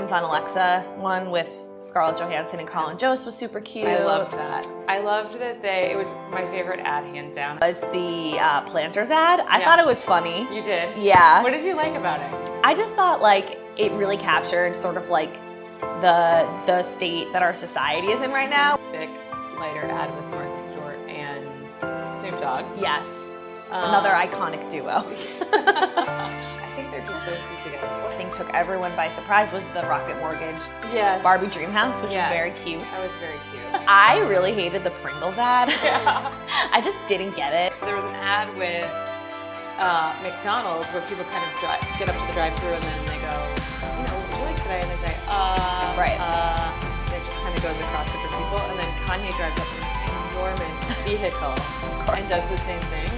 Amazon Alexa one with Scarlett Johansson and Colin Jost was super cute. I loved that. I loved that it was my favorite ad, hands down. Was the Planters ad. I thought it was funny. You did? Yeah. What did you like about it? I just thought like it really captured sort of like the state that our society is in right now. Thick, lighter ad with Martha Stewart and Snoop Dogg. Yes. Another iconic duo. I think they're just so cute together. I think took everyone by surprise was the Rocket Mortgage Yes. Barbie Dream House, which was very cute. That was very cute. I really hated the Pringles ad. Yeah. I just didn't get it. So there was an ad with McDonald's where people kind of get up to the drive-thru and then they go, you know, what would you like today? And they say, Right. And it just kind of goes across different people. And then Kanye drives up in an enormous vehicle and does the same thing.